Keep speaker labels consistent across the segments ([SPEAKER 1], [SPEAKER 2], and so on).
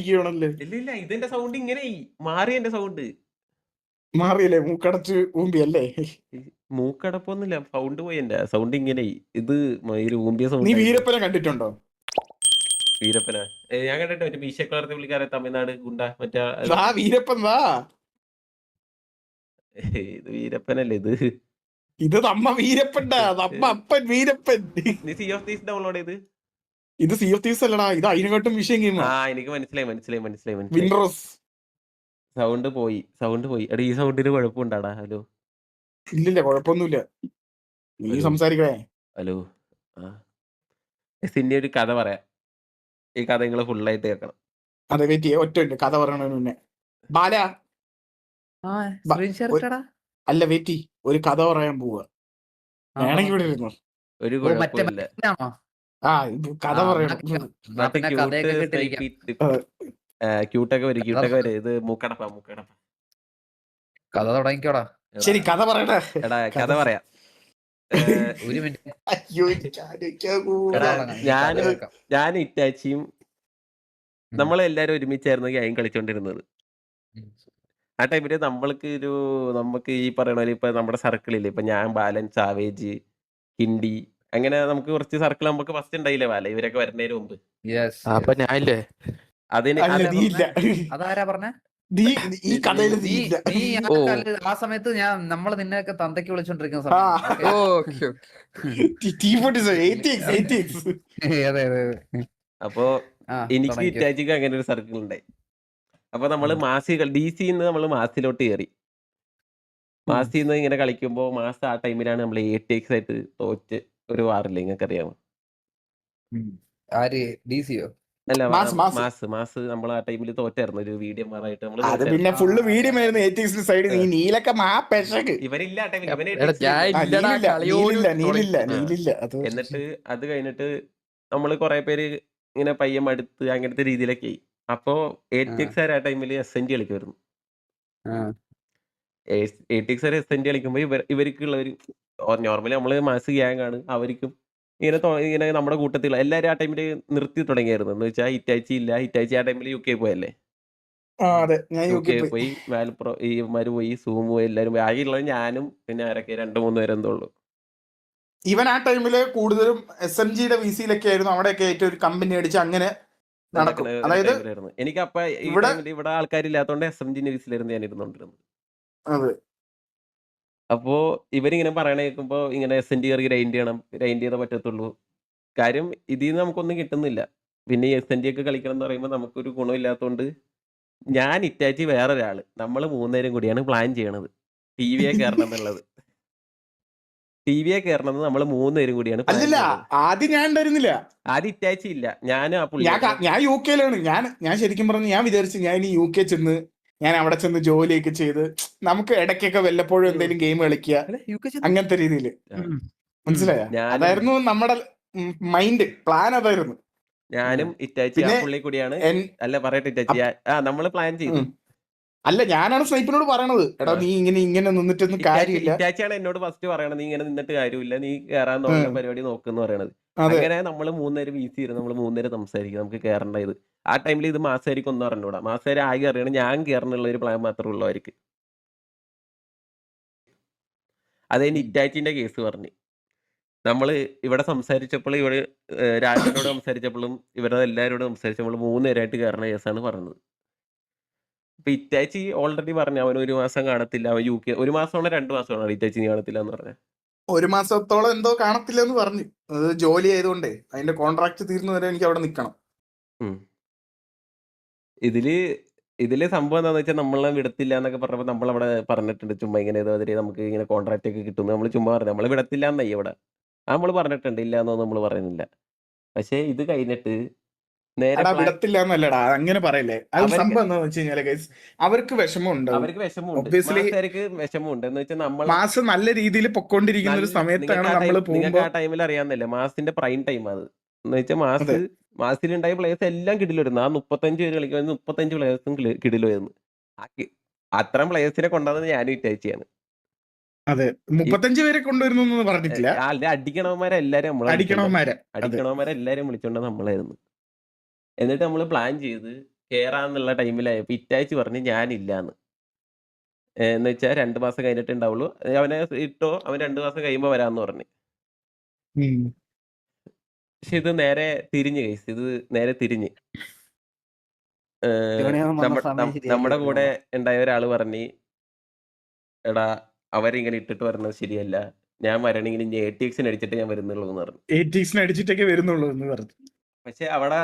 [SPEAKER 1] ഇരിക്കുകയാണല്ലേ?
[SPEAKER 2] ഇല്ല ഇതിന്റെ സൗണ്ട് ഇങ്ങനെ മാറി എന്റെ സൗണ്ട്
[SPEAKER 1] മാറിയല്ലേ? മൂക്കടച്ച് ഊമ്പിയല്ലേ?
[SPEAKER 2] മൂക്കടപ്പൊന്നുമില്ല, സൗണ്ട് പോയി എന്റെ സൗണ്ട് ഇങ്ങനെ ഇത് ഊമ്പിയ
[SPEAKER 1] നീ
[SPEAKER 2] സൗണ്ട്.
[SPEAKER 1] വീരപ്പനെ കണ്ടിട്ടുണ്ടോ?
[SPEAKER 2] വീരപ്പന ഞാൻ കണ്ടിട്ട് മറ്റേ മീശ കളർത്തെ പുള്ളിക്കാരെ തമിഴ്നാട് ഗുണ്ട മറ്റേ
[SPEAKER 1] വീരപ്പൻ വാ.
[SPEAKER 2] ഇത് വീരപ്പനല്ലേ ഇത്?
[SPEAKER 1] ഇത് നമ്മ വീരപ്പൻടാ, നമ്മ അപ്പൻ വീരപ്പൻ.
[SPEAKER 2] നീ സീ ഓഫ് തീസ് ഡൗൺലോഡ് ചെയ്ത്?
[SPEAKER 1] ഇത് സീ ഓഫ് തീവ്സ് അല്ലടാ, ഇത് അതിനെക്കാട്ടും വിഷയം ഗെയിം.
[SPEAKER 2] എനിക്ക് മനസ്സിലായി.
[SPEAKER 1] വിൻഡോസ്
[SPEAKER 2] സൗണ്ട് പോയി എടാ, ഈ സൗണ്ടിന് കുഴപ്പമുണ്ടാടാ? ഹലോ
[SPEAKER 1] ഇല്ലില്ല, കുഴപ്പമൊന്നുമില്ല. നീ സംസാരിക്കണേ.
[SPEAKER 2] ഹലോ സിന്നി ഒരു കഥ പറയാം, ഈ കഥ നിങ്ങൾ ഫുള്ളായിട്ട് കേൾക്കണം.
[SPEAKER 1] അതെ, വെയിറ്റ് ചെയ്യാം, ഒറ്റ കഥ പറയണതിന് മുന്നേ. ബാല അല്ല, വെയിറ്റ്, ഒരു കഥ പറയാൻ പോവുക. വേണമെങ്കിൽ ഇവിടെ ഇരുന്നു.
[SPEAKER 2] ഒരു കുഴപ്പമില്ല.
[SPEAKER 1] കഥ പറയണം.
[SPEAKER 2] ക്യൂട്ടൊക്കെ വരും ഇത് മൂക്കടപ്പ
[SPEAKER 3] കഥ തുടങ്ങിക്കോടാ.
[SPEAKER 1] ശരി, കഥ പറയടാ.
[SPEAKER 2] എടാ കഥ പറയാം.
[SPEAKER 3] ഒരു മിനിറ്റ്.
[SPEAKER 2] ഞാൻ ഇറ്റാച്ചിയും നമ്മളെല്ലാരും ഒരുമിച്ചായിരുന്നു ഗെയിം കളിച്ചോണ്ടിരുന്നത്. ആ ടൈമില് നമുക്ക് ഈ പറയണ പോലെ ഇപ്പൊ നമ്മുടെ സർക്കിളില്ലേ, ഇപ്പൊ ഞാൻ, ബാലൻ, സാവേജ്, കിണ്ടി, അങ്ങനെ നമുക്ക് കുറച്ച് സർക്കിൾ നമുക്ക് ഫസ്റ്റ് ഉണ്ടായില്ലേ ബാല, ഇവരൊക്കെ വരുന്നതിന് മുമ്പ്.
[SPEAKER 3] അപ്പൊ ഞാനില്ലേ
[SPEAKER 1] അതാരാ
[SPEAKER 3] പറഞ്ഞ
[SPEAKER 1] ഈ കഥയിൽ
[SPEAKER 3] ആ സമയത്ത് നമ്മള് നിന്നെയൊക്കെ തന്തയ്ക്ക് വിളിച്ചോണ്ടിരിക്കുന്ന
[SPEAKER 2] അപ്പൊ എനിക്ക് ഇറ്റാച്ചിക്ക് അങ്ങനെ ഒരു സർക്കിൾ ഉണ്ടായി. അപ്പൊ നമ്മള് DC-ന്ന് നമ്മള് മാസിലോട്ട് കയറി. മാസിന്ന് ഇങ്ങനെ കളിക്കുമ്പോ ആ ടൈമിലാണ് നമ്മൾ 8x ആയിട്ട് തോറ്റ് ഒരു വാറില്ല, നിങ്ങൾക്ക് അറിയാമോ? അല്ല, മാസ് നമ്മൾ ആ ടൈമിൽ തോറ്റായിരുന്നു ഒരു വീഡിയോ മാറായിട്ട്. ഇവരില്ല ആ ടൈമിൽ. എന്നിട്ട് അത് കഴിഞ്ഞിട്ട് നമ്മള് കൊറേ പേര് ഇങ്ങനെ പയ്യം അടുത്ത് അങ്ങനത്തെ രീതിയിലൊക്കെ ആയി. അപ്പോ 8x ആ ടൈമില് SNG കളിക്കുമായിരുന്നു. 8x SNG കളിക്കുമ്പോ ഇവർക്കുള്ള ഒരു നോർമലി നമ്മള് മാസ് ഗ്യാങ് ആണ്, അവർക്കും ഇങ്ങനെ നമ്മുടെ കൂട്ടത്തിൽ എല്ലാരും ആ ടൈമില് നിർത്തി തുടങ്ങിയായിരുന്നു. എന്ന് വെച്ചാൽ ഹിറ്റാച്ചി ആ ടൈമിൽ UK പോയല്ലേ. UK പോയി, വാൽപ്രോ ഇവന്മാര് പോയി, സൂം പോയി, എല്ലാരും പോയി. ആകെയുള്ളത് ഞാനും പിന്നെ ആരൊക്കെ 2-3 പേരെ എന്തോ ഉള്ളു.
[SPEAKER 1] ഇവൻ ആ ടൈമില് കൂടുതലും SMG-യുടെ VC-യിലൊക്കെ ആയിരുന്നു. അവിടെയൊക്കെ ഏറ്റവും ഒരു കമ്പനി അടിച്ച് അങ്ങനെ നടക്കും. അതായത്
[SPEAKER 2] എനിക്ക് അപ്പൊ ഇവിടെ ആൾക്കാരില്ലാത്തോണ്ട് SMG VC-യിലായിരുന്നു ഞാൻ ഇരുന്നോണ്ടിരുന്നത്. അപ്പോ ഇവരിങ്ങനെ പറയണ കേൾക്കുമ്പോ ഇങ്ങനെ SNG ഗ്രൈൻഡ് ചെയ്താൽ പറ്റത്തുള്ളൂ. കാര്യം ഇതിന്ന് നമുക്കൊന്നും കിട്ടുന്നില്ല. പിന്നെ SNG ഒക്കെ കളിക്കണം എന്ന് പറയുമ്പോൾ നമുക്കൊരു ഗുണമില്ലാത്തതുകൊണ്ട് ഞാൻ ഇറ്റാച്ചി വേറൊരാള് നമ്മൾ 3 പേരും കൂടിയാണ് പ്ലാൻ ചെയ്യണത്. ടിവിയെ കയറണം എന്നുള്ളത്. നമ്മൾ 3 പേരും കൂടിയാണ്.
[SPEAKER 1] ആദ്യം ഞാൻ ഉണ്ടായിരുന്നില്ല.
[SPEAKER 2] ആദ്യം ഇറ്റാച്ചി ഇല്ല, ഞാൻ
[SPEAKER 1] UK-യിലാണ്. ഞാൻ ശരിക്കും പറഞ്ഞു, ഞാൻ വിചാരിച്ചു ഞാൻ ഈ UK ചെന്ന് ഞാൻ അവിടെ ചെന്ന് ജോലിയൊക്കെ ചെയ്ത് നമുക്ക് ഇടയ്ക്കൊക്കെ വല്ലപ്പോഴും എന്തെങ്കിലും ഗെയിം കളിക്കുക, അങ്ങനത്തെ രീതിയിൽ. മനസ്സിലായ? അതായിരുന്നു നമ്മുടെ മൈൻഡ് പ്ലാൻ. അതായിരുന്നു.
[SPEAKER 2] ഞാനും ഇറ്റാച്ചി ആ പുള്ളി കൂടിയാണ്. അല്ല പറയട്ടെ, ഇറ്റാച്ചി നമ്മള് പ്ലാൻ ചെയ്തു.
[SPEAKER 1] അല്ല, ഞാനാണ് സ്നൈപ്പിനോട് പറയണത്, എടാ നീ ഇങ്ങനെ നിന്നിട്ടൊന്നും കാര്യമില്ല.
[SPEAKER 2] ഇറ്റാച്ചിയാണ് എന്നോട് ഫസ്റ്റ് പറയണത്, നീ ഇങ്ങനെ നിന്നിട്ട് കാര്യമില്ല, നീ കയറാൻ നോക്കുന്ന പരിപാടി നോക്കുന്നു പറയണത്. അങ്ങനെ നമ്മള് 3 പേര് VC ഇരുന്ന് നമ്മൾ 3 പേര് സംസാരിക്കും നമുക്ക് കയറേണ്ട ഇത്. ആ ടൈമിൽ ഇത് മാസമായിരിക്കും ഒന്നും അറിഞ്ഞൂടാ. മാസമാര് ആകെ അറിയണം ഞാൻ കയറണുള്ള ഒരു പ്ലാൻ മാത്രമേ ഉള്ളവർക്ക്. അതേ ഇറ്റാച്ചിന്റെ കേസ് പറഞ്ഞു. നമ്മള് ഇവിടെ സംസാരിച്ചപ്പോൾ ഇവിടെ രാജനോട് സംസാരിച്ചപ്പോഴും ഇവരുടെ എല്ലാവരോടും സംസാരിച്ചപ്പോൾ 3 പേരായിട്ട് കയറുന്ന കേസാണ് പറഞ്ഞത്. ഇപ്പൊ ഇറ്റാച്ചി ഓൾറെഡി പറഞ്ഞു അവൻ 1 മാസം കാണത്തില്ല, അവൻ UK 1 മാസമാണോ 2 മാസമാണോ ഇറ്റാച്ചി കാണത്തില്ല എന്ന് പറഞ്ഞ.
[SPEAKER 1] 1 മാസത്തോളം എന്തോ കാണത്തില്ല എന്ന് പറഞ്ഞു. അത് ജോലി ആയതുകൊണ്ടേ അതിന്റെ കോൺട്രാക്ട് തീർന്നുവരെ എനിക്ക് അവിടെ നിൽക്കണം.
[SPEAKER 2] ഇതില് സംഭവം എന്താണെന്ന് വെച്ചാൽ നമ്മളെ വിടത്തില്ല എന്നൊക്കെ പറഞ്ഞപ്പോൾ നമ്മളവിടെ പറഞ്ഞിട്ടുണ്ട്, ചുമ്മാ ഇങ്ങനെ നമുക്ക് ഇങ്ങനെ കോൺട്രാക്ട് ഒക്കെ കിട്ടുന്നു നമ്മൾ ചുമ്മാ പറഞ്ഞു, നമ്മൾ വിടത്തില്ല എന്നായി ഇവിടെ നമ്മൾ പറഞ്ഞിട്ടുണ്ട്, ഇല്ല എന്നൊന്നും നമ്മൾ പറയുന്നില്ല. പക്ഷെ ഇത് കഴിഞ്ഞിട്ട്
[SPEAKER 1] വിടത്തില്ല എന്നല്ലടാ, അങ്ങനെ പറയല്ലേ. അത് സംഭവം എന്താണെന്ന് വെച്ച് കഴിഞ്ഞാൽ അവർക്ക് വിഷമമുണ്ട്.
[SPEAKER 2] എന്ന് വെച്ചാൽ നമ്മൾ
[SPEAKER 1] മാസം നല്ല രീതിയിൽ പൊക്കോണ്ടിരിക്കുന്ന ഒരു സമയത്താണ് നമ്മൾ പോകുമ്പോൾ.
[SPEAKER 2] ആ ടൈമിൽ അറിയാന്നില്ല, മാസത്തിന്റെ പ്രൈം ടൈം അത്. എന്ന് വെച്ചാൽ മാസത്തിലുണ്ടായ പ്ലേയേഴ്സ് എല്ലാം കിടിലായിരുന്നു. ആ 35 പേര് കളിക്കുമ്പോൾ 35 പ്ലേയേഴ്സും കിടിലായിരുന്നു. അത്രയും പ്ലേയേഴ്സിനെ കൊണ്ടുവന്നത് ഞാനും ഇറ്റാച്ചിയാണ്.
[SPEAKER 1] അതെ, 35 പേരെ കൊണ്ടുവരുന്നു പറഞ്ഞിട്ടില്ല.
[SPEAKER 2] അടിക്കണവന്മാരെല്ലാരും വിളിച്ചോണ്ട് നമ്മളായിരുന്നു. എന്നിട്ട് നമ്മൾ പ്ലാൻ ചെയ്ത് കേറാന്നുള്ള ടൈമിലായപ്പോ ഇറ്റാച്ചി പറഞ്ഞ് ഞാനില്ലാന്ന്. എന്ന് വെച്ചാൽ 2 മാസം കഴിഞ്ഞിട്ട് ഉണ്ടാവുള്ളൂ. അവനെ ഇട്ടോ, അവൻ 2 മാസം കഴിയുമ്പോ വരാന്ന് പറഞ്ഞു. പക്ഷെ ഇത് നേരെ തിരിഞ്ഞ് ഗൈസ്. ഇത് നേരെ തിരിഞ്ഞ്. നമ്മുടെ കൂടെ ഉണ്ടായ ഒരാള് പറഞ്ഞ്, എടാ അവരിങ്ങനെ ഇട്ടിട്ട് വരുന്നത് ശരിയല്ല, ഞാൻ വരണെങ്കിൽ ഇനി ATX അടിച്ചിട്ട് ഞാൻ വരുന്നുള്ളൂ എന്ന് പറഞ്ഞു.
[SPEAKER 1] ATX അടിച്ചിട്ടൊക്കെ വരുന്നുള്ളൂ എന്ന് പറഞ്ഞു.
[SPEAKER 2] പക്ഷെ അവിടെ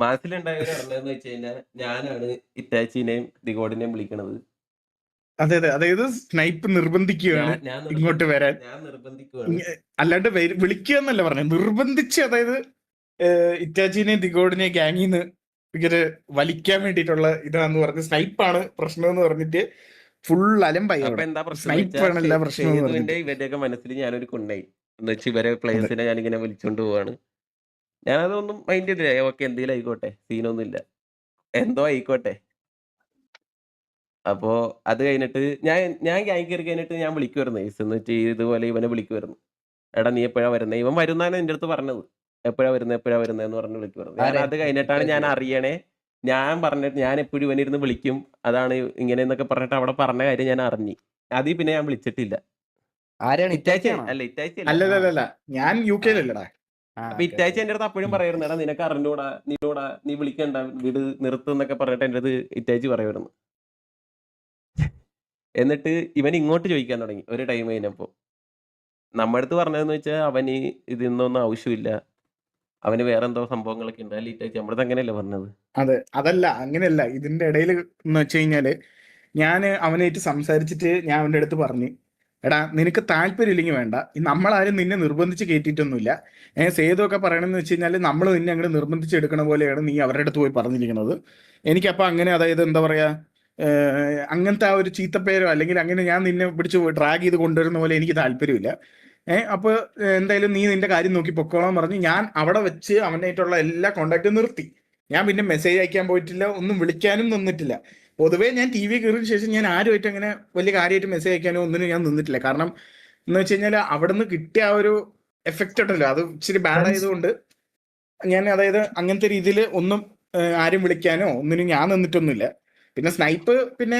[SPEAKER 2] മനസ്സിലുണ്ടായവര് പറഞ്ഞതെന്ന് വെച്ച് കഴിഞ്ഞാൽ ഞാനാണ് ഇറ്റാച്ചിനെയും ദിഗോഡിനെയും വിളിക്കണത്.
[SPEAKER 1] അതെ അതെ, അതായത് സ്നൈപ്പ് നിർബന്ധിക്കുകയാണ് ഇങ്ങോട്ട് വരാൻ.
[SPEAKER 2] ഞാൻ നിർബന്ധിക്കുകയാണ്.
[SPEAKER 1] അല്ലാണ്ട് വിളിക്കുക എന്നല്ല പറഞ്ഞത്, നിർബന്ധിച്ച്. അതായത് ഇറ്റാച്ചിനെയും ദിഗോഡിനെയും ഗാങ്ങിന്ന് ഇങ്ങനെ വലിക്കാൻ വേണ്ടിയിട്ടുള്ള ഇതാന്ന് പറഞ്ഞ് സ്നൈപ്പാണ് പ്രശ്നം എന്ന് പറഞ്ഞിട്ട് ഫുൾ അലമ്പായി.
[SPEAKER 2] അപ്പൊ എന്താ പ്രശ്നം? ഇവരുടെയൊക്കെ മനസ്സിൽ ഞാനൊരു കുണ്ണായി എന്ന് വെച്ച് ഇവരെ പ്ലേയേഴ്സിനെ ഞാനിങ്ങനെ വിളിച്ചോണ്ട് പോവാണ്. ഞാനതൊന്നും മൈൻഡ് ചെയ്തില്ല. ഓക്കെ, എന്തെങ്കിലും ആയിക്കോട്ടെ, സീനൊന്നുമില്ല, എന്തോ ആയിക്കോട്ടെ. അപ്പോ അത് കഴിഞ്ഞിട്ട് ഞാൻ ഗ്യാങ് കയറി കഴിഞ്ഞിട്ട് ഞാൻ വിളിക്കുമായിരുന്നു എന്ന് വെച്ച് ഇതുപോലെ ഇവനെ വിളിക്കുമായിരുന്നു. എടാ നീ എപ്പോഴാ വരുന്നത്? ഇവൻ വരുന്നാണ് എൻ്റെ അടുത്ത് പറഞ്ഞത്. എപ്പോഴാ വരുന്നത് എന്ന് പറഞ്ഞ് വിളിക്കുമായിരുന്നു. ഞാൻ അത് കഴിഞ്ഞിട്ടാണ് ഞാൻ അറിയണേ. ഞാൻ പറഞ്ഞിട്ട് ഞാൻ എപ്പോഴും ഇവനിരുന്ന് വിളിക്കും, അതാണ് ഇങ്ങനെ എന്നൊക്കെ പറഞ്ഞിട്ട് അവിടെ പറഞ്ഞ കാര്യം ഞാൻ അറിഞ്ഞു. അതിൽ പിന്നെ ഞാൻ വിളിച്ചിട്ടില്ല. ഇറ്റാച്ചി
[SPEAKER 1] അല്ല, ഞാൻ UK-ലല്ലടാ.
[SPEAKER 2] അപ്പൊ ഇറ്റാച്ചി എൻ്റെ അടുത്ത് അപ്പോഴും പറയായിരുന്നു, എടാ നിനക്ക് അറിഞ്ഞൂടാ, നീ വിളിക്കണ്ട, വീട് നിർത്തുന്നൊക്കെ പറഞ്ഞിട്ട് എൻ്റെ അടുത്ത് ഇറ്റാച്ചി പറയുമായിരുന്നു. എന്നിട്ട് ഇവൻ ഇങ്ങോട്ട് ചോദിക്കാൻ തുടങ്ങി ഒരു ടൈം കഴിഞ്ഞപ്പോ. നമ്മുടെ അടുത്ത് പറഞ്ഞതെന്ന് വെച്ചാൽ അവന് ഇതിന്നൊന്നും ആവശ്യമില്ല, അവന് വേറെ എന്തോ സംഭവങ്ങളൊക്കെ ഉണ്ട്. അല്ല ഇറ്റാച്ചി നമ്മുടെ അടുത്ത് അങ്ങനെയല്ലേ പറഞ്ഞത്?
[SPEAKER 1] അതെ, അതല്ല, അങ്ങനെയല്ല. ഇതിന്റെ ഇടയിൽ എന്ന് വെച്ച് കഴിഞ്ഞാല് ഞാൻ അവനായിട്ട് സംസാരിച്ചിട്ട് ഞാൻ അവന്റെ അടുത്ത് പറഞ്ഞു, എടാ നിനക്ക് താല്പര്യം ഇല്ലെങ്കിൽ വേണ്ട, നമ്മളാരും നിന്നെ നിർബന്ധിച്ച് കയറ്റിയിട്ടൊന്നുമില്ല. സേതുവൊക്കെ പറയണമെന്ന് വെച്ച് കഴിഞ്ഞാൽ നമ്മൾ നിന്നെ അങ്ങനെ നിർബന്ധിച്ച് എടുക്കണ പോലെയാണ് നീ അവരുടെ അടുത്ത് പോയി പറഞ്ഞിരിക്കുന്നത്. എനിക്കപ്പോൾ അങ്ങനെ, അതായത് എന്താ പറയാ, അങ്ങനത്തെ ആ ഒരു ചീത്തപ്പേരോ അല്ലെങ്കിൽ അങ്ങനെ ഞാൻ നിന്നെ പിടിച്ച് ഡ്രാഗ് ചെയ്ത് കൊണ്ടുവരുന്ന പോലെ എനിക്ക് താല്പര്യമില്ല. അപ്പോൾ എന്തായാലും നീ നിന്റെ കാര്യം നോക്കി പൊക്കോളാൻ പറഞ്ഞ് ഞാൻ അവിടെ വെച്ച് അവനായിട്ടുള്ള എല്ലാ കോണ്ടാക്റ്റും നിർത്തി. ഞാൻ പിന്നെ മെസ്സേജ് അയക്കാൻ പോയിട്ടില്ല, ഒന്നും വിളിക്കാനും നിന്നിട്ടില്ല. പൊതുവേ ഞാൻ TV കയറിയ ശേഷം ഞാൻ ആരുമായിട്ട് അങ്ങനെ വലിയ കാര്യമായിട്ട് മെസ്സേജ് അയക്കാനോ ഒന്നിനും ഞാൻ നിന്നിട്ടില്ല. കാരണം എന്ന് വെച്ച് കഴിഞ്ഞാൽ അവിടെ നിന്ന് കിട്ടിയ ആ ഒരു എഫക്റ്റ് ഉണ്ടല്ലോ, അത് ഇച്ചിരി ബാഡ് ആയതുകൊണ്ട് ഞാൻ, അതായത് അങ്ങനത്തെ രീതിയിൽ ഒന്നും ആരും വിളിക്കാനോ ഒന്നിനും ഞാൻ നിന്നിട്ടൊന്നുമില്ല. പിന്നെ സ്നൈപ്പ്, പിന്നെ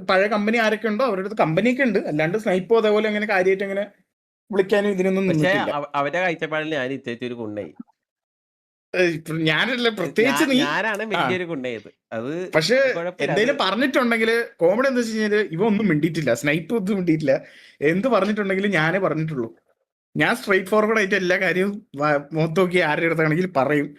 [SPEAKER 1] പഴയ കമ്പനി ആരൊക്കെ ഉണ്ടോ അവരുടെ അടുത്ത് കമ്പനിയൊക്കെ ഉണ്ട്, അല്ലാണ്ട് സ്നൈപ്പോ അതേപോലെ അങ്ങനെ കാര്യമായിട്ട് അങ്ങനെ വിളിക്കാനും ഇതിനൊന്നും നിന്നിട്ടില്ല.
[SPEAKER 2] അവരുടെ കാഴ്ചപ്പാടിൽ ഞാൻ ഇത്തേച്ച് ഒരു കുണ്ണായി.
[SPEAKER 1] ഞാനല്ല, പ്രത്യേകിച്ച്
[SPEAKER 2] ഞാനാണ് വലിയൊരു കുണ്ണയത്. അത്
[SPEAKER 1] പക്ഷെ എന്തെങ്കിലും പറഞ്ഞിട്ടുണ്ടെങ്കിൽ കോമഡി എന്താ വെച്ച് കഴിഞ്ഞാല് ഇവ ഒന്നും മിണ്ടിയിട്ടില്ല, സ്നൈപ്പ് ഒന്നും മിണ്ടിയിട്ടില്ല. എന്ത് പറഞ്ഞിട്ടുണ്ടെങ്കിലും ഞാനേ പറഞ്ഞിട്ടുള്ളൂ. ഞാൻ സ്ട്രൈറ്റ് ഫോർവേഡ് ആയിട്ട് എല്ലാ കാര്യവും മുഖത്ത് നോക്കി ആരുടെ അടുത്താണെങ്കിൽ പറയും.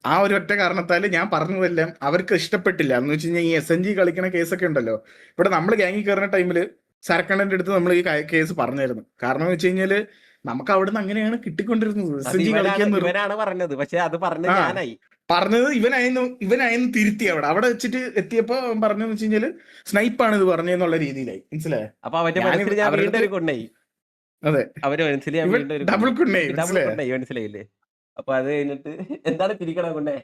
[SPEAKER 1] ആ ഒരു ഒറ്റ കാരണത്താൽ ഞാൻ പറഞ്ഞതെല്ലാം അവർക്ക് ഇഷ്ടപ്പെട്ടില്ല. എന്ന് വെച്ച് കഴിഞ്ഞാൽ ഈ SNG കളിക്കണ കേസൊക്കെ ഉണ്ടല്ലോ, ഇവിടെ നമ്മൾ ഗ്യാങ്ങിൽ കയറുന്ന ടൈമില് സരക്കണ്ണന്റെ അടുത്ത് നമ്മൾ ഈ കേസ് പറഞ്ഞായിരുന്നു. കാരണം എന്ന് വെച്ച് കഴിഞ്ഞാല് നമുക്ക് അവിടുന്ന് അങ്ങനെയാണ് കിട്ടിക്കൊണ്ടിരുന്നത്. SNG കളിക്കാൻ
[SPEAKER 2] പറഞ്ഞത്, പക്ഷെ അത്
[SPEAKER 1] പറഞ്ഞത് ഇവനായിരുന്നു തിരുത്തി. അവിടെ വെച്ചിട്ട് എത്തിയപ്പോ പറഞ്ഞെന്ന് വെച്ച് കഴിഞ്ഞാല് സ്നൈപ്പാണ് ഇത് പറഞ്ഞെന്നുള്ള രീതിയിലായി. മനസ്സിലായോ?
[SPEAKER 2] അപ്പൊ അവന്റെ കൊണ്ടായി.
[SPEAKER 1] അതെ,
[SPEAKER 2] അവര്
[SPEAKER 1] ഡബിൾ കൊണ്ടായി,
[SPEAKER 2] മനസ്സിലായില്ലേ? അപ്പൊ അത് കഴിഞ്ഞിട്ട് എന്താണ് തിരിക്കണം കൊണ്ടേ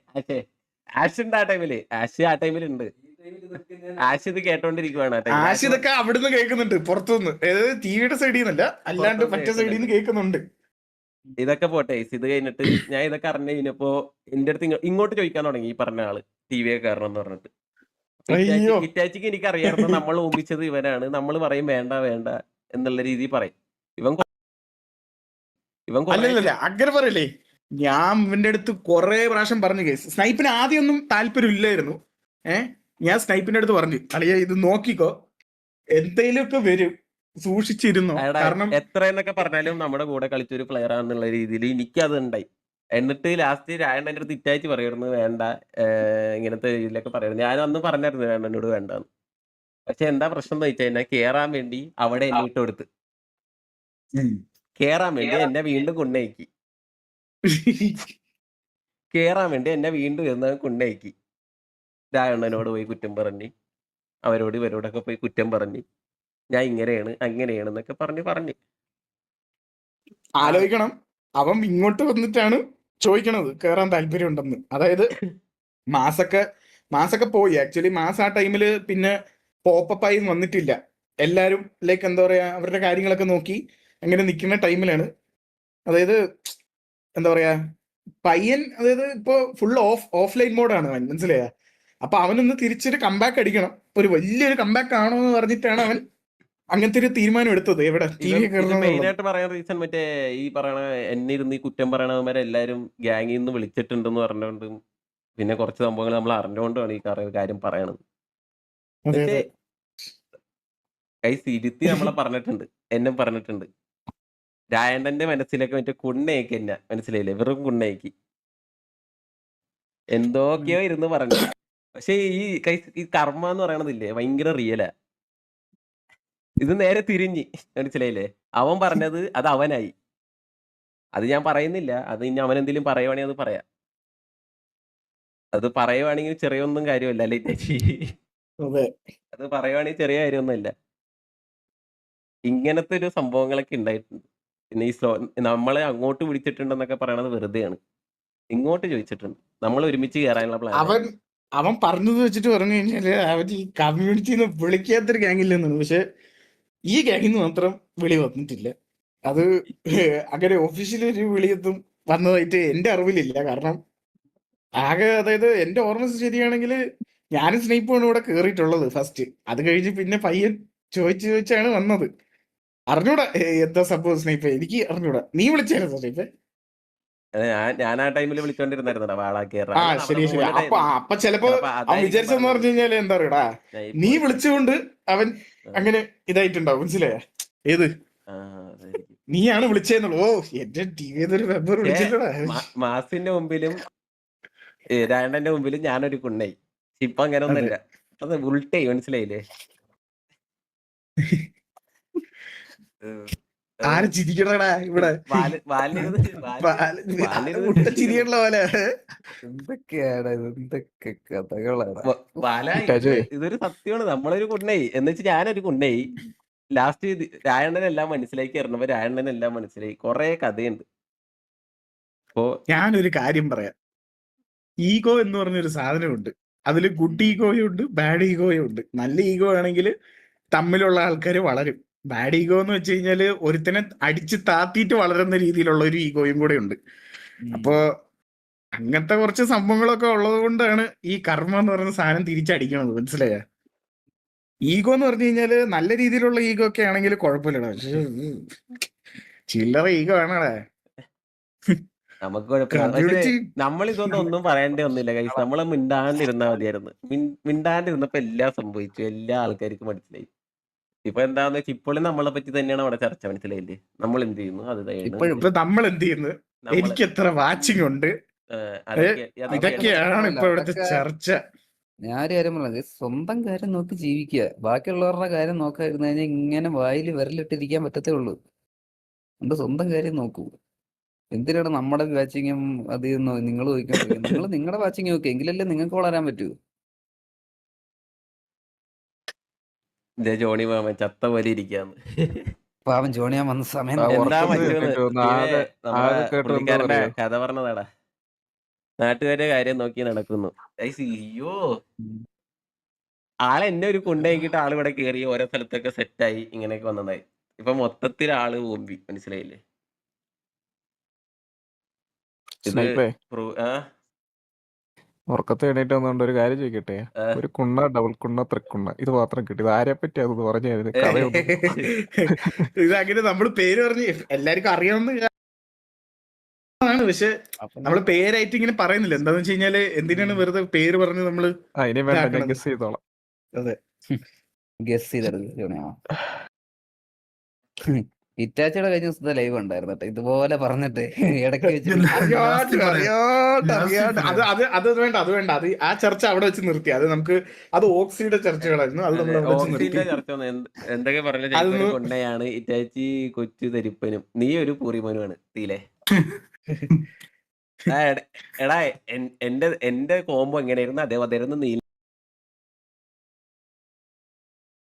[SPEAKER 2] ആഷ് ഉണ്ട്. ആഷ് ആ ടൈമിലുണ്ട്. ആഷ് ഇത് കേട്ടോണ്ടിരിക്കുവാണ്.
[SPEAKER 1] ആഷ് ഇതൊക്കെ അവിടുന്ന് കേൾക്കുന്നുണ്ട്, പുറത്തുനിന്ന്, അതായത് TVയുടെ സൈഡിൽ നിന്നല്ല, അല്ലാണ്ട് മറ്റേ സൈഡിൽ നിന്ന് കേൾക്കുന്നുണ്ട്.
[SPEAKER 2] ഇതൊക്കെ പോട്ടെ. ഇത് കഴിഞ്ഞിട്ട് ഞാൻ ഇതൊക്കെ അറിഞ്ഞു കഴിഞ്ഞപ്പോ എന്റെ അടുത്ത് ഇങ്ങോട്ട് ചോദിക്കാൻ തുടങ്ങി ഈ പറഞ്ഞ ആള്, TV ഒക്കെ കാരണം എന്ന് പറഞ്ഞിട്ട്. ഇറ്റാച്ചിക്ക് എനിക്ക് അറിയാമായിരുന്നു നമ്മൾ ഊമ്പിച്ചത് ഇവനാണ്. നമ്മൾ പറയും വേണ്ട വേണ്ട എന്നുള്ള രീതിയിൽ പറയും.
[SPEAKER 1] അല്ലല്ല, അങ്ങനെ പറയല്ലേ. ഞാൻ ഇവന്റെ അടുത്ത് കുറെ പ്രാവശ്യം പറഞ്ഞു കേസ്. സ്നൈപ്പിന് ആദ്യം ഒന്നും താല്പര്യം ഇല്ലായിരുന്നു. ഞാൻ സ്നൈപ്പിന്റെ അടുത്ത് പറഞ്ഞു, അളിയ ഇത് നോക്കിക്കോ, എന്തെങ്കിലുമൊക്കെ വരും, സൂക്ഷിച്ചിരുന്നു. കാരണം
[SPEAKER 2] എത്ര എന്നൊക്കെ പറഞ്ഞാലും നമ്മുടെ കൂടെ കളിച്ചൊരു പ്ലെയർ ആണെന്നുള്ള രീതിയിൽ എനിക്കത് ഉണ്ടായി. എന്നിട്ട് ലാസ്റ്റ് രായണ്ണ എൻ്റെ അടുത്ത് ഇറ്റാച്ച് പറയായിരുന്നു വേണ്ട, ഇങ്ങനത്തെ രീതിയിലൊക്കെ പറയായിരുന്നു. ഞാൻ അന്ന് പറഞ്ഞായിരുന്നു രായണ്ണനോട് വേണ്ടെന്ന്. പക്ഷെ എന്താ പ്രശ്നം എന്ന് വെച്ചാൽ എന്നെ കേറാൻ വേണ്ടി അവിടെ എന്നെ ഇട്ട് കൊടുത്ത്, കേറാൻ വേണ്ടി എന്നെ വീണ്ടും കൊണ്ടേക്കി, കേറാൻ വേണ്ടി എന്നെ വീണ്ടും എന്ന് കൊണ്ടേക്കി. രായണ്ണനോട് പോയി കുറ്റം പറഞ്ഞ്, അവരോട് ഇവരോടൊക്കെ പോയി കുറ്റം പറഞ്ഞ്, ഞാൻ ഇങ്ങനെയാണ് അങ്ങനെയാണ് എന്നൊക്കെ പറഞ്ഞ്
[SPEAKER 1] ആലോചിക്കണം. അവൻ ഇങ്ങോട്ട് വന്നിട്ടാണ് ചോദിക്കണത് കേറാൻ താല്പര്യം ഉണ്ടെന്ന്. അതായത് മാസൊക്കെ പോയി. ആക്ച്വലി മാസ് ആ ടൈമില് പിന്നെ പോപ്പപ്പായി വന്നിട്ടില്ല. എല്ലാരും ലൈക്ക് എന്താ പറയാ, അവരുടെ കാര്യങ്ങളൊക്കെ നോക്കി അങ്ങനെ നിൽക്കുന്ന ടൈമിലാണ്. അതായത് എന്താ പറയാ, പയ്യൻ, അതായത് ഇപ്പൊ ഫുൾ ഓഫ്ലൈൻ മോഡാണ് അവൻ, മനസ്സിലായ? അപ്പൊ അവനൊന്ന് തിരിച്ചൊരു കമ്പാക്ക് അടിക്കണം. ഒരു വലിയൊരു കമ്പാക്ക് ആണോ എന്ന് പറഞ്ഞിട്ടാണ് അവൻ അങ്ങനത്തെ ഒരു തീരുമാനം എടുത്തത്. എവിടെ ടി വി
[SPEAKER 2] ഇത് മെയിൻ ആയിട്ട് പറയാൻ റീസൺ മറ്റേ ഈ പറയണ എന്നെ ഇരുന്ന് ഈ കുറ്റം പറയണവന്മാരെ എല്ലാരും ഗ്യാങ്ങിൽ നിന്ന് വിളിച്ചിട്ടുണ്ടെന്ന് പറഞ്ഞുകൊണ്ടും പിന്നെ കുറച്ച് സംഭവങ്ങൾ നമ്മൾ അറിഞ്ഞുകൊണ്ടാണ് ഈ കാര്യം പറയണത്. ഇരുത്തി നമ്മളെ പറഞ്ഞിട്ടുണ്ട്, എന്നെ പറഞ്ഞിട്ടുണ്ട്. രായണ്ണന്റെ മനസ്സിലൊക്കെ മറ്റേ കുണ്ണയൊക്കെ എന്നെ മനസ്സിലായില്ലേ, വെറും കുണ്ണയ്ക്ക് എന്തൊക്കെയോ ഇരുന്ന് പറഞ്ഞു. പക്ഷെ ഈ കർമ്മ എന്ന് പറയണതില്ലേ ഭയങ്കര റിയലാ. ഇത് നേരെ തിരിഞ്ഞ് മനസ്സിലായില്ലേ, അവൻ പറഞ്ഞത് അത് അവനായി. അത് ഞാൻ പറയുന്നില്ല, അത് ഇനി അവൻ എന്തെങ്കിലും പറയുവാണെങ്കിൽ അത് പറയാം. അത് പറയുവാണെങ്കിൽ ചെറിയൊന്നും കാര്യമല്ല അല്ലേ ചേച്ചി, അത് പറയുവാണെങ്കിൽ ചെറിയ കാര്യമൊന്നുമില്ല. ഇങ്ങനത്തെ ഒരു സംഭവങ്ങളൊക്കെ ഉണ്ടായിട്ടുണ്ട്. പിന്നെ ഈ നമ്മളെ അങ്ങോട്ട് വിളിച്ചിട്ടുണ്ടെന്നൊക്കെ പറയണത് വെറുതെയാണ്. ഇങ്ങോട്ട് ചോദിച്ചിട്ടുണ്ട്, നമ്മൾ ഒരുമിച്ച് കയറാനുള്ള പ്ലാൻ.
[SPEAKER 1] അവൻ പറഞ്ഞത് വെച്ചിട്ട് പറഞ്ഞു കഴിഞ്ഞാല് അവൻ ഈ കമ്മ്യൂണിറ്റിന്ന് വിളിക്കാത്തൊരു ഗ്യാങ്ങില്ലെന്നാണ്. പക്ഷെ ഈ ഗ്യാങ്ങിന്ന് മാത്രം വിളി വന്നിട്ടില്ല. അത് അങ്ങനെ ഒഫീഷ്യലി ഒരു വിളിയൊന്നും വന്നതായിട്ട് എന്റെ അറിവിലില്ല. കാരണം ആകെ, അതായത് എന്റെ ഓർമ്മ ശരിയാണെങ്കിൽ ഞാനും സ്നേഹിപ്പാണ് ഇവിടെ കേറിയിട്ടുള്ളത് ഫസ്റ്റ്. അത് കഴിഞ്ഞ് പിന്നെ പയ്യൻ ചോദിച്ചാണ് വന്നത്. അറിഞ്ഞൂടാ എന്താ സംഭവം സ്നേഹിപ്പ, എനിക്ക് അറിഞ്ഞൂടാ. നീ വിളിച്ചായിരുന്നു സ്നേഹിപ്പ?
[SPEAKER 2] ഞാൻ ആ ടൈമിൽ വിളിച്ചോണ്ടിരുന്നായിരുന്നടാ വാളാക്കി.
[SPEAKER 1] ശരി. അപ്പൊ ചിലപ്പോ അവൻ വിചാരിച്ചെന്ന് പറഞ്ഞു കഴിഞ്ഞാല് എന്താ പറയടാ, നീ വിളിച്ചുകൊണ്ട് അവൻ അങ്ങനെ ഇതായിട്ടുണ്ടാവും. മനസ്സിലായ? ഏത് നീയാണ് വിളിച്ചേന്നുള്ളൂ. ഓ, എന്റെ ടീമിന്നൊരു മെമ്പർ വിളിച്ചിട്ടുണ്ടാ.
[SPEAKER 2] മാസിന്റെ മുമ്പിലും രായണ്ണന്റെ മുമ്പിലും ഞാനൊരു കുണ്ണായി. ഇപ്പൊ അങ്ങനെ ഒന്നല്ല, അത് ഉൾട്ടേ. മനസ്സിലായില്ലേ?
[SPEAKER 1] ആര് ചിരിക്കണടാ ഇവിടെ? ചിരിയുള്ള പോലെ
[SPEAKER 3] എന്തൊക്കെയാണ് എന്തൊക്കെ കഥകളാണ്.
[SPEAKER 2] ഇതൊരു സത്യമാണ്. നമ്മളൊരു കുണ്ണായി എന്ന് വെച്ചാൽ ഞാനൊരു കുണ്ണായി. ലാസ്റ്റ് രായണ്ണനെല്ലാം മനസ്സിലാക്കി ഇറങ്ങുമ്പോ രായണ്ണനെല്ലാം മനസ്സിലായി. കൊറേ കഥയുണ്ട്. അപ്പോ
[SPEAKER 1] ഞാനൊരു കാര്യം പറയാം. ഈഗോ എന്ന് പറഞ്ഞൊരു സാധനമുണ്ട്. അതിൽ ഗുഡ് ഈഗോയും ഉണ്ട്, ബാഡ് ഈഗോയും ഉണ്ട്. നല്ല ഈഗോ ആണെങ്കിൽ തമ്മിലുള്ള ആൾക്കാർ വളരും. ബാഡ് ഈഗോ എന്ന് വെച്ച് കഴിഞ്ഞാല് ഒരുത്തനെ അടിച്ച് താത്തിയിട്ട് വളരുന്ന രീതിയിലുള്ള ഒരു ഈഗോയും കൂടെ ഉണ്ട്. അപ്പോ അങ്ങനത്തെ കുറച്ച് സംഭവങ്ങളൊക്കെ ഉള്ളത് കൊണ്ടാണ് ഈ കർമ്മ എന്ന് പറയുന്ന സാധനം തിരിച്ചടിക്കണത്. മനസ്സിലായ? ഈഗോ എന്ന് പറഞ്ഞു കഴിഞ്ഞാല് നല്ല രീതിയിലുള്ള ഈഗോ ഒക്കെ ആണെങ്കിൽ കുഴപ്പമില്ലടാ. പക്ഷെ ചില്ലറ ഈഗോ ആണടാ.
[SPEAKER 2] നമുക്ക് നമ്മളിതൊന്നും ഒന്നും പറയേണ്ടി ഒന്നുമില്ല കൈസ്. നമ്മളെ മിണ്ടാണ്ടിരുന്നാ മതിയായിരുന്നു. മിണ്ടാണ്ടിരുന്നപ്പോ എല്ലാം സംഭവിച്ചു, എല്ലാ ആൾക്കാർക്കും മനസ്സിലായി. ഇപ്പൊ എന്താന്ന് വെച്ചാൽ ഇപ്പോഴും നമ്മളെ പറ്റി തന്നെയാണ് അവിടെ ചർച്ച. മനസ്സിലായില്ലേ? നമ്മൾ എന്ത് ചെയ്യുന്നു, അത്
[SPEAKER 1] ഇപ്പൊ നമ്മൾ എന്ത് ചെയ്യുന്നു, എനിക്ക് എത്ര വാച്ചിങ് ഉണ്ട്, ഇതൊക്കെയാണ് ഇപ്പൊ ഇവിടുത്തെ ചർച്ച.
[SPEAKER 3] ഞാൻ ഒരു കാര്യം പറഞ്ഞത്, സ്വന്തം കാര്യം നോക്കി ജീവിക്കുക. ബാക്കിയുള്ളവരുടെ കാര്യം നോക്കാതിരുന്നു കഴിഞ്ഞാൽ ഇങ്ങനെ വായിൽ വിരലിട്ടിരിക്കാൻ പറ്റത്തേ ഉള്ളൂ. എന്റെ സ്വന്തം കാര്യം നോക്കൂ. എന്തിനാണ് നമ്മുടെ വാച്ചിങ്ങും അത് നിങ്ങൾ ചോദിക്കാൻ? നിങ്ങൾ നിങ്ങളുടെ വാച്ചിങ് നോക്കുക, എങ്കിലല്ലേ നിങ്ങൾക്ക് വളരാൻ പറ്റൂ.
[SPEAKER 2] ജോണി മാമൻ ചത്ത പോലെ ഇരിക്കാന്ന്.
[SPEAKER 3] പാവം ജോണിയാ വന്ന സമയം
[SPEAKER 2] എന്താ പുള്ളിക്കാരന്റെ കഥ പറഞ്ഞതാടാ. നാട്ടുകാരുടെ കാര്യം നോക്കി നടക്കുന്നു. അയ്യോ, ആളെന്നെ ഒരു കുണ്ടയാക്കിയിട്ട് ആൾ ഇവിടെ കയറി ഓരോ സ്ഥലത്തൊക്കെ സെറ്റായി ഇങ്ങനെയൊക്കെ വന്നതായി. ഇപ്പൊ മൊത്തത്തിൽ ആള് ഓമ്പി. മനസ്സിലായില്ലേ?
[SPEAKER 4] ഉറക്കത്തെ എണീറ്റ് വന്നുകൊണ്ട് ഒരു കാര്യം ചോദിക്കട്ടെ? ഒരു കുണ്ണ, ഡബിൾ കുണ്ണ, ത്രിക്കുണ്ണ, ഇത് മാത്രം കിട്ടി. ഇത് ആരെ പറ്റി അത് പറഞ്ഞു കഥയൊന്നും.
[SPEAKER 1] ഇതങ്ങനെ നമ്മള് പേര് പറഞ്ഞ് എല്ലാവർക്കും അറിയാവുന്ന ആണ്. പക്ഷെ നമ്മള് പേരായിട്ട് ഇങ്ങനെ പറയുന്നില്ല. എന്താന്ന് വെച്ച് കഴിഞ്ഞാല് എന്തിനാണ് വെറുതെ പേര് പറഞ്ഞ് നമ്മള്
[SPEAKER 4] ഇനി വേണ്ട, ഞാൻ ഗസ് ചെയ്തോളാം.
[SPEAKER 1] അതെ,
[SPEAKER 3] ഗസ് ചെയ്തെടുക്കും. ഇറ്റാച്ചിയുടെ കഴിഞ്ഞ ദിവസത്തെ ലൈവ് ഉണ്ടായിരുന്നു കേട്ടോ, ഇതുപോലെ പറഞ്ഞിട്ട് ഇടയ്ക്ക് വെച്ചിട്ട്.
[SPEAKER 1] അത് വേണ്ട, അത് വേണ്ട. അത് ആ ചർച്ച അവിടെ വെച്ച് നിർത്തി. അത് നമുക്ക് അത് ഓക്സിയുടെ ചർച്ചകളായിരുന്നു. അത് നമ്മൾ
[SPEAKER 2] ചർച്ച എന്തൊക്കെ പറഞ്ഞ കൊണ്ടയാണ് ഇറ്റാച്ചി കൊച്ചു തരിപ്പനും നീ ഒരു പൂറിമനുമാണ് തീലേ. എടാ എന്റെ കോംബോ എങ്ങനെയായിരുന്നു അതേപോലെ നീ